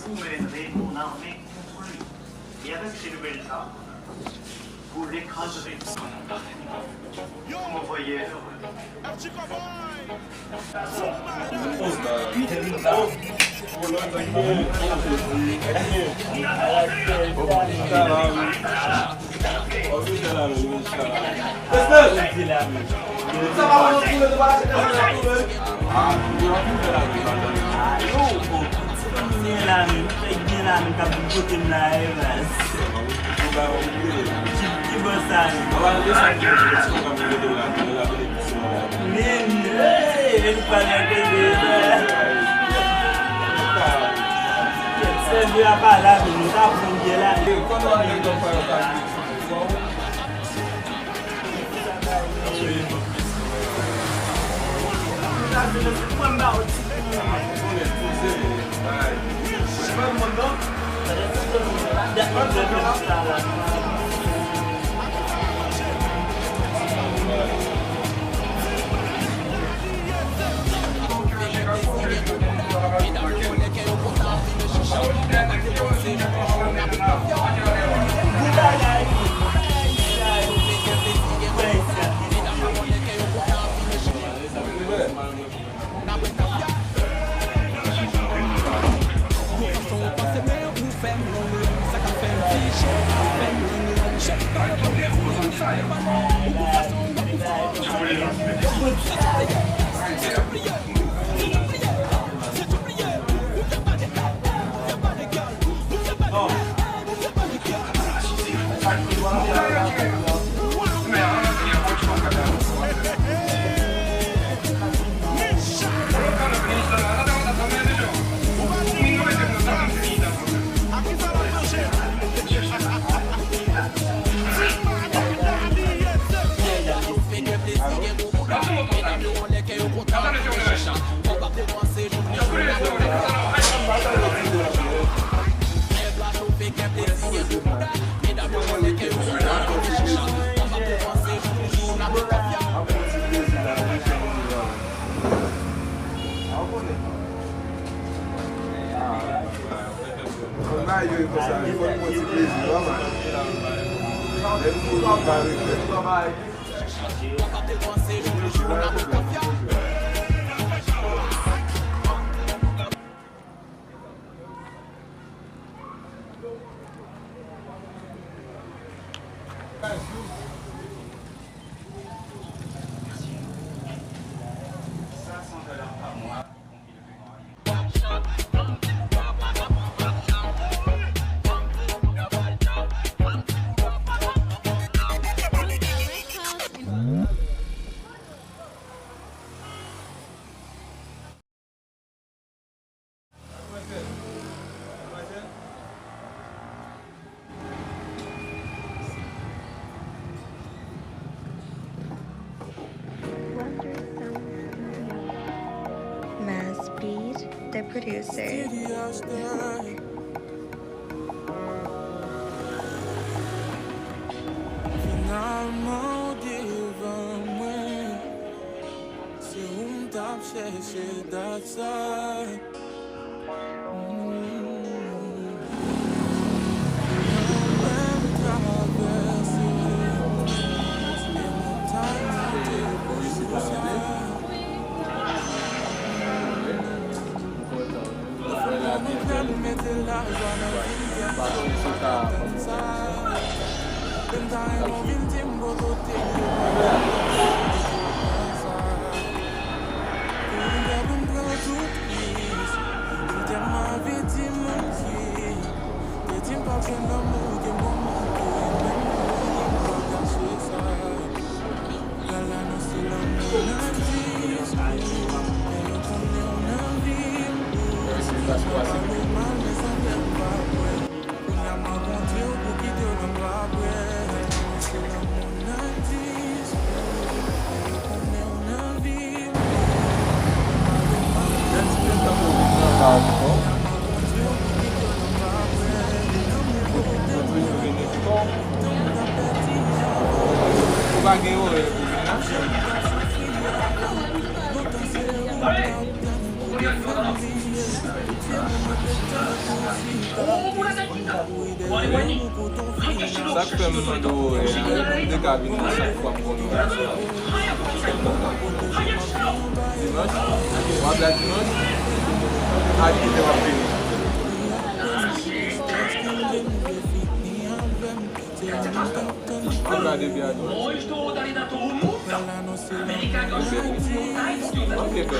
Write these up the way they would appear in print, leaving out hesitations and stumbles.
vous mènerez mon armée contre lui. Et avec ces nouvelles armes, vous l'écraserez. Vous m'envoyez heureux. Mass Beat, the producer. Finalement, devant-moi, c'est où t'as cherché d'atteindre. Sak fe mwen do de kabine sak kwa mwen Dimanche, wap la dimanche, a ki te wap veni. An gade bi a dimanche. Ok fe.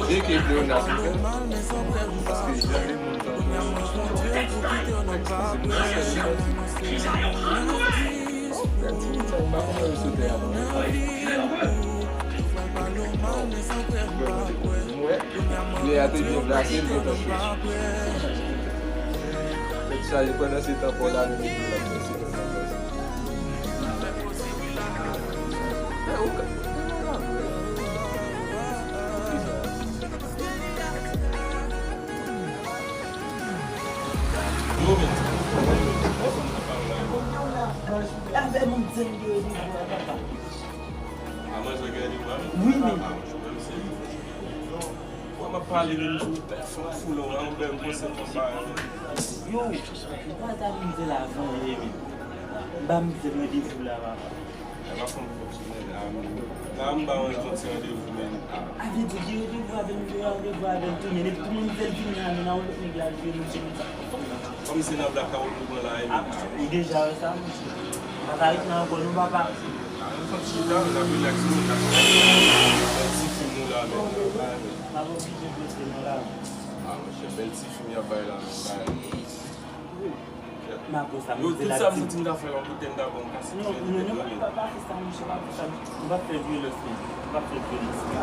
Dè ki ple yon nasi fe. Paske jare moun tan. Ba kon yon sote a nan. Mwen a te bin blase mwen tan chou. Mwen chaje pwè nan se tan pou la mwen mwen la mwen se tan nan. Oui, mais. On va parler de nous, foulons, on va me poser pour ça. Yo, je pas t'amuser l'avant, Rémi. Bam, je me dis vous là-bas. On va fonctionner là. Là, on va continuer de vous mener. Avec du Dieu, on va venir tout le monde veut venir à nous, on va venir comme c'est dans Black Hole, nous là. Et déjà, ça, on va aller dans le nous va pas. Nous sommes là, nous avons relaxé, nous avons si film là. Bel petit film là bas là. Ma pour ça, tout ça vous dites faire un peu d'abord parce que non, pas ça, monsieur, on va faire jouer le film. On va faire jouer le film.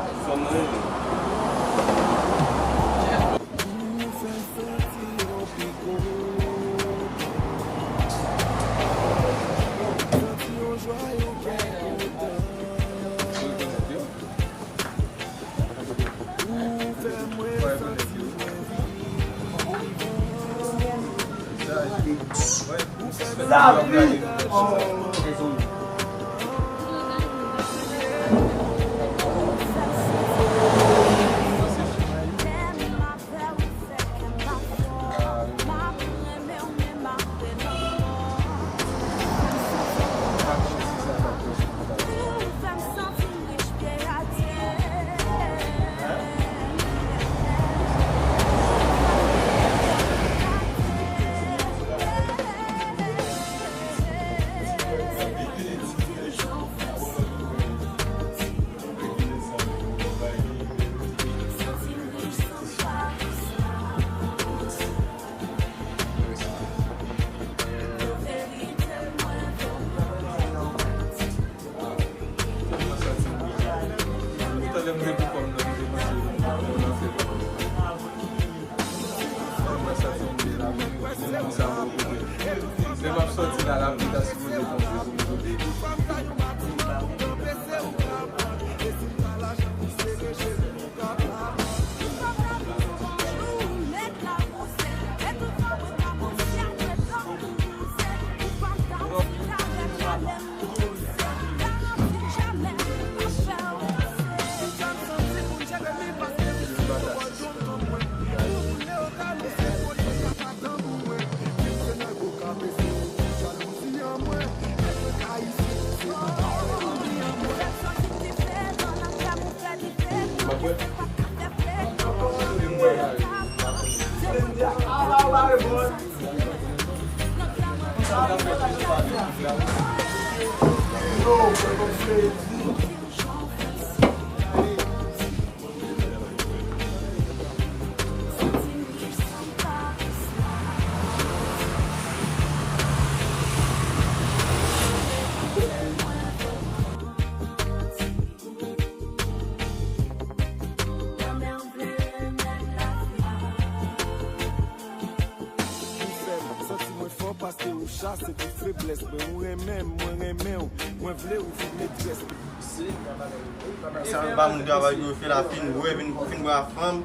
Si on va mon travail, je fais la fin, je vais fin la femme,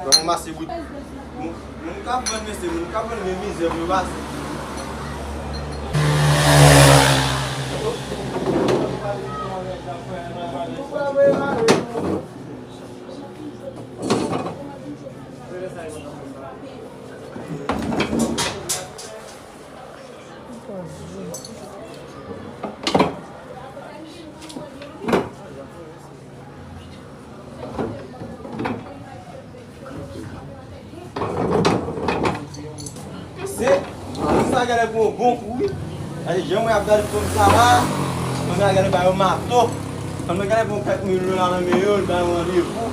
je vais masser bout. Mon cap c'est mon cap misère, je vais Sa gade pou un bon kou. Adi jen mwen ap gade pou m sa la. Mwen gade ba yon mato. Mwen gade pou 4 milyon nan meyon ba yon rendez-vous.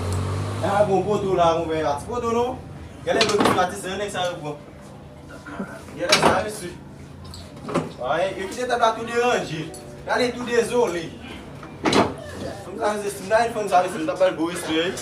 E a bon poto la mwen ve ati poto nou. Gade pou ki pati se yon ek sa yon bon. Gade sa yon su. Yo ki se tabla tout deranje. Gade tout dezolé. Mwen gade se simna yon fon sa yon tabla Boris Ray.